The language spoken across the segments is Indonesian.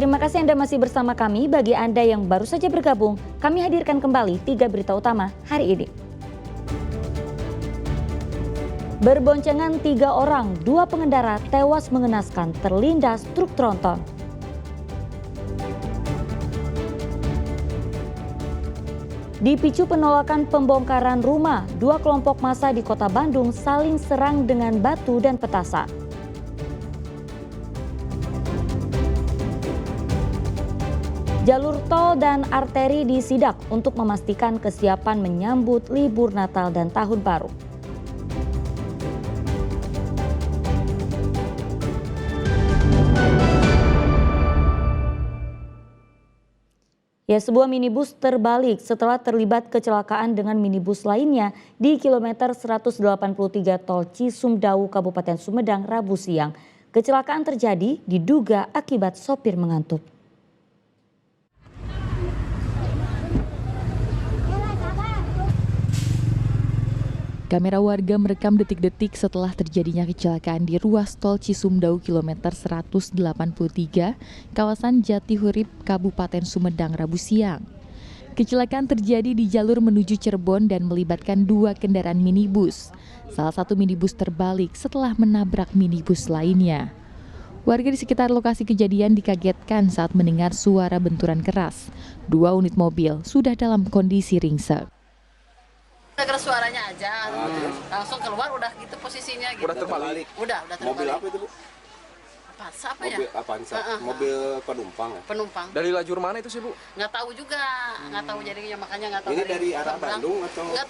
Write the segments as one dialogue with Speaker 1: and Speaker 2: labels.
Speaker 1: Terima kasih Anda masih bersama kami. Bagi Anda yang baru saja bergabung, kami hadirkan kembali 3 berita utama hari ini. Berboncengan 3 orang, 2 pengendara tewas mengenaskan terlindas truk tronton. Dipicu penolakan pembongkaran rumah, 2 kelompok massa di Kota Bandung saling serang dengan batu dan petasan. Jalur tol dan arteri disidak untuk memastikan kesiapan menyambut libur Natal dan Tahun Baru. Sebuah minibus terbalik setelah terlibat kecelakaan dengan minibus lainnya di kilometer 183 tol Cisumdawu, Kabupaten Sumedang, Rabu siang. Kecelakaan terjadi diduga akibat sopir mengantuk.
Speaker 2: Kamera warga merekam detik-detik setelah terjadinya kecelakaan di ruas tol Cisumdawu kilometer 183, kawasan Jatihurip, Kabupaten Sumedang, Rabu siang. Kecelakaan terjadi di jalur menuju Cirebon dan melibatkan 2 kendaraan minibus. Salah satu minibus terbalik setelah menabrak minibus lainnya. Warga di sekitar lokasi kejadian dikagetkan saat mendengar suara benturan keras. 2 unit mobil sudah dalam kondisi ringsek.
Speaker 3: Dengar suaranya aja, langsung keluar udah gitu posisinya gitu.
Speaker 4: Udah terbalik?
Speaker 3: Udah terbalik.
Speaker 4: Mobil apa itu, Bu?
Speaker 3: Apa ya?
Speaker 4: Mobil apaan? Mobil penumpang ya?
Speaker 3: Penumpang.
Speaker 4: Dari lajur mana itu sih, Bu?
Speaker 3: Nggak tahu juga, nggak tahu jadinya, makanya nggak tahu.
Speaker 4: Ini dari arah Bandung atau?
Speaker 3: Nggak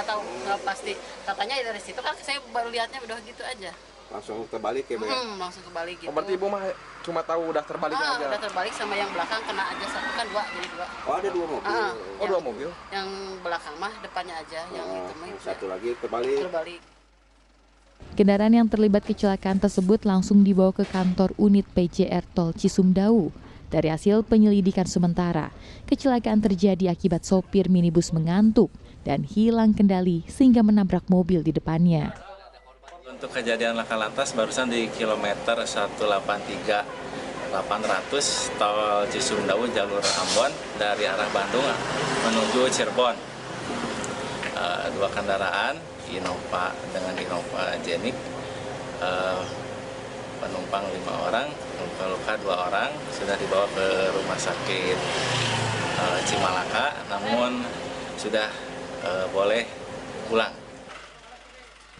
Speaker 3: tahu, nggak pasti. Katanya dari situ kan saya baru lihatnya udah gitu aja.
Speaker 4: Langsung terbalik ya, Bu?
Speaker 3: Langsung kebalik gitu.
Speaker 5: Oh, berarti Ibu mah cuma tahu udah terbalik aja?
Speaker 3: Udah terbalik sama yang belakang kena aja satu kan 2, jadi 2.
Speaker 4: Oh, ada 2 mobil?
Speaker 5: Oh, 2 mobil?
Speaker 3: Yang belakang mah depannya aja, yang itu mah.
Speaker 4: Satu lagi terbalik.
Speaker 2: Kendaraan yang terlibat kecelakaan tersebut langsung dibawa ke kantor unit PJR Tol Cisumdawu. Dari hasil penyelidikan sementara, kecelakaan terjadi akibat sopir minibus mengantuk dan hilang kendali sehingga menabrak mobil di depannya.
Speaker 6: Untuk kejadian laka lantas barusan di kilometer 183 800 tol Cisumdawu jalur Ambon dari arah Bandung menuju Cirebon. 2 kendaraan, Innova dengan Innova Genik, penumpang 5 orang, luka-luka 2 orang, sudah dibawa ke rumah sakit Cimalaka, namun sudah boleh pulang.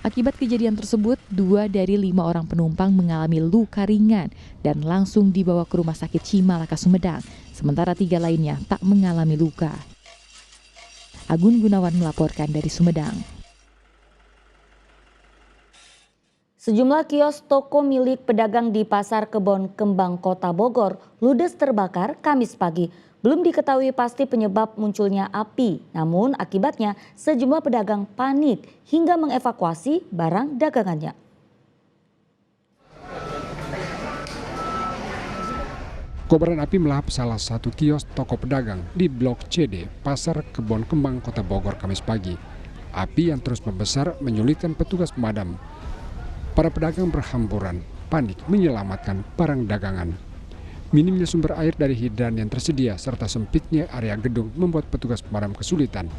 Speaker 2: Akibat kejadian tersebut, 2 dari 5 orang penumpang mengalami luka ringan dan langsung dibawa ke Rumah Sakit Cimalaka Sumedang, sementara 3 lainnya tak mengalami luka. Agun Gunawan melaporkan dari Sumedang.
Speaker 1: Sejumlah kios toko milik pedagang di Pasar Kebon Kembang, Kota Bogor, ludes terbakar Kamis pagi. Belum diketahui pasti penyebab munculnya api, namun akibatnya sejumlah pedagang panik hingga mengevakuasi barang dagangannya.
Speaker 7: Kobaran api melahap salah satu kios toko pedagang di Blok CD, Pasar Kebon Kembang, Kota Bogor, Kamis pagi. Api yang terus membesar menyulitkan petugas pemadam. Para pedagang berhamburan, panik menyelamatkan barang dagangan. Minimnya sumber air dari hidran yang tersedia serta sempitnya area gedung membuat petugas pemadam kesulitan.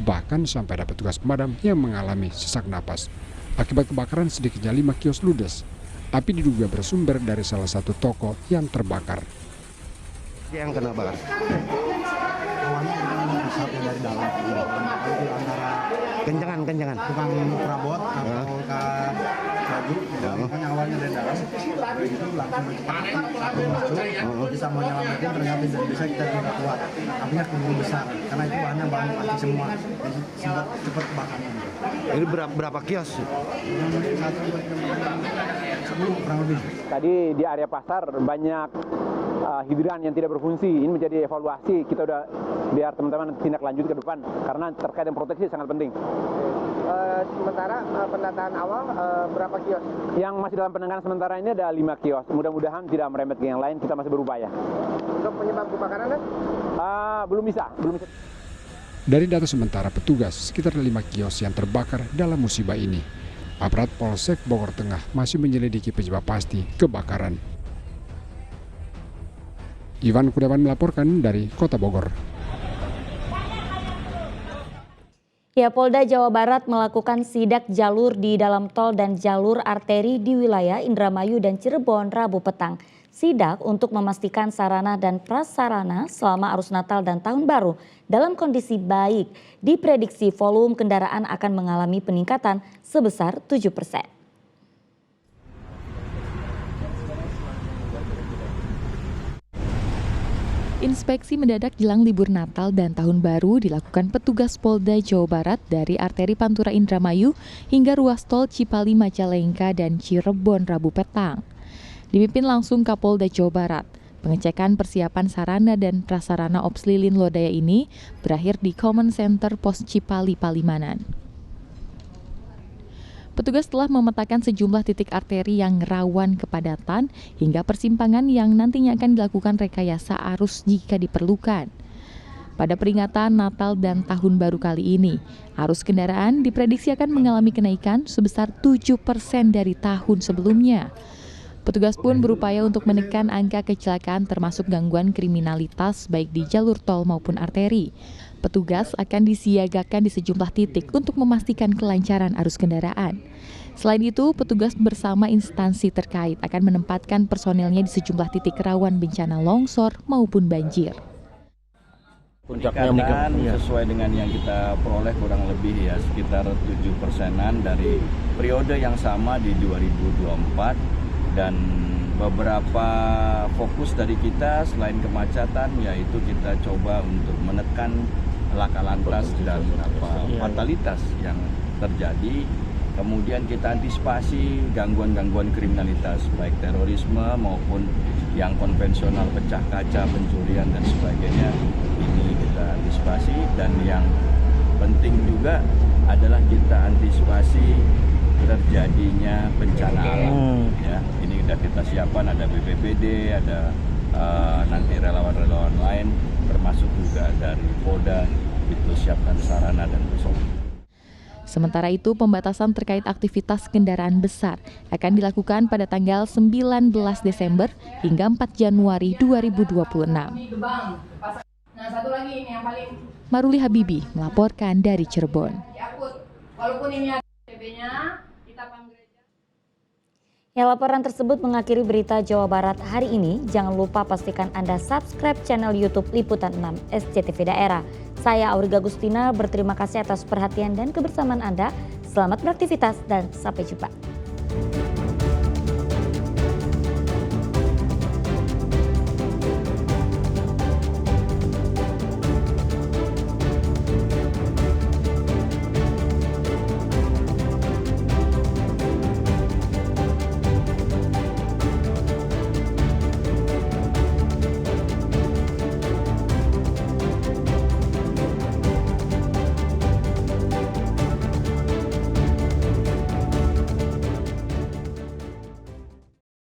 Speaker 7: Bahkan sampai ada petugas pemadam yang mengalami sesak napas. Akibat kebakaran sedikitnya 5 kios ludes. Api diduga bersumber dari salah satu toko yang terbakar.
Speaker 8: Yang kena bakar? Awalnya asapnya dari dalam. Kenjangan. Tukang perabot atau baju, makanya awalnya dari dalam, itu langsung masuk, bisa mau nyelamatin, ternyata tidak bisa, kita tidak kuat. Apinya keburu besar, karena itu bahan plastik semua, jadi sempat cepat kebakaran.
Speaker 9: Ini berapa kios?
Speaker 8: 10 kurang lebih.
Speaker 5: Tadi di area pasar banyak hidran yang tidak berfungsi. Ini menjadi evaluasi, kita udah biar teman-teman tindak lanjut ke depan, karena terkait dengan proteksi sangat penting.
Speaker 10: Sementara pendataan awal berapa kios?
Speaker 5: Yang masih dalam penanganan sementara ini ada 5 kios. Mudah-mudahan tidak merembet ke yang lain, kita masih berupaya.
Speaker 10: Untuk penyebab kebakaran?
Speaker 5: Belum bisa.
Speaker 7: Dari data sementara petugas, sekitar 5 kios yang terbakar dalam musibah ini. Aparat Polsek Bogor Tengah masih menyelidiki penyebab pasti kebakaran. Iwan Kurniawan melaporkan dari Kota Bogor.
Speaker 1: Ya, Polda Jawa Barat melakukan sidak jalur di dalam tol dan jalur arteri di wilayah Indramayu dan Cirebon Rabu petang. Sidak untuk memastikan sarana dan prasarana selama arus Natal dan Tahun Baru dalam kondisi baik. Diprediksi volume kendaraan akan mengalami peningkatan sebesar 7%.
Speaker 2: Inspeksi mendadak jelang libur Natal dan Tahun Baru dilakukan petugas Polda Jawa Barat dari arteri Pantura Indramayu hingga ruas tol Cipali Majalengka dan Cirebon Rabu petang. Dipimpin langsung Kapolda Jawa Barat. Pengecekan persiapan sarana dan prasarana Ops Lilin Lodaya ini berakhir di Common Center Pos Cipali Palimanan. Petugas telah memetakan sejumlah titik arteri yang rawan kepadatan hingga persimpangan yang nantinya akan dilakukan rekayasa arus jika diperlukan. Pada peringatan Natal dan Tahun Baru kali ini, arus kendaraan diprediksi akan mengalami kenaikan sebesar 7% dari tahun sebelumnya. Petugas pun berupaya untuk menekan angka kecelakaan termasuk gangguan kriminalitas baik di jalur tol maupun arteri. Petugas akan disiagakan di sejumlah titik untuk memastikan kelancaran arus kendaraan. Selain itu, petugas bersama instansi terkait akan menempatkan personelnya di sejumlah titik rawan bencana longsor maupun banjir.
Speaker 11: Peningkatan sesuai dengan yang kita peroleh kurang lebih ya sekitar 7%-an dari periode yang sama di 2024 dan beberapa fokus dari kita selain kemacetan yaitu kita coba untuk menekan laka lantas dan fatalitas yang terjadi. Kemudian kita antisipasi gangguan-gangguan kriminalitas baik terorisme maupun yang konvensional pecah kaca, pencurian dan sebagainya. Ini kita antisipasi dan yang penting juga adalah kita antisipasi terjadinya bencana alam. Ya, ini sudah kita siapkan, ada BPBD, ada nanti relawan-relawan lain termasuk juga dari Polda itu siapkan sarana dan personil.
Speaker 2: Sementara itu, pembatasan terkait aktivitas kendaraan besar akan dilakukan pada tanggal 19 Desember hingga 4 Januari 2026. Maruli Habibi melaporkan dari Cirebon.
Speaker 1: Ya, laporan tersebut mengakhiri berita Jawa Barat hari ini. Jangan lupa pastikan Anda subscribe channel YouTube Liputan 6 SCTV Daerah. Saya Auriga Gustina berterima kasih atas perhatian dan kebersamaan Anda. Selamat beraktivitas dan sampai jumpa.